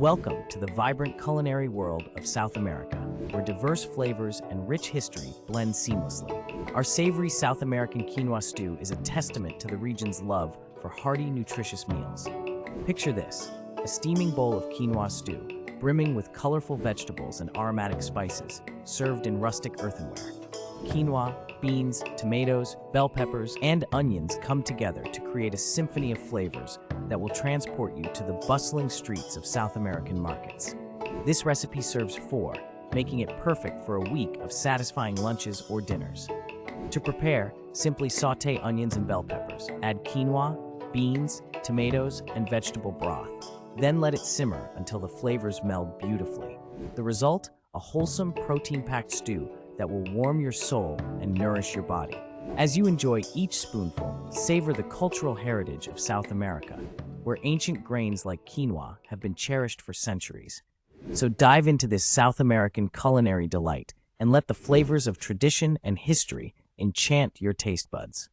Welcome to the vibrant culinary world of South America, where diverse flavors and rich history blend seamlessly. Our savory South American quinoa stew is a testament to the region's love for hearty, nutritious meals. Picture this, a steaming bowl of quinoa stew, brimming with colorful vegetables and aromatic spices, served in rustic earthenware. Quinoa, beans, tomatoes, bell peppers, and onions come together to create a symphony of flavors that will transport you to the bustling streets of South American markets. This recipe serves four, making it perfect for a week of satisfying lunches or dinners. To prepare, simply sauté onions and bell peppers. Add quinoa, beans, tomatoes, and vegetable broth. Then let it simmer until the flavors meld beautifully. The result? A wholesome, protein-packed stew that will warm your soul and nourish your body. As you enjoy each spoonful, savor the cultural heritage of South America, where ancient grains like quinoa have been cherished for centuries. So dive into this South American culinary delight and let the flavors of tradition and history enchant your taste buds.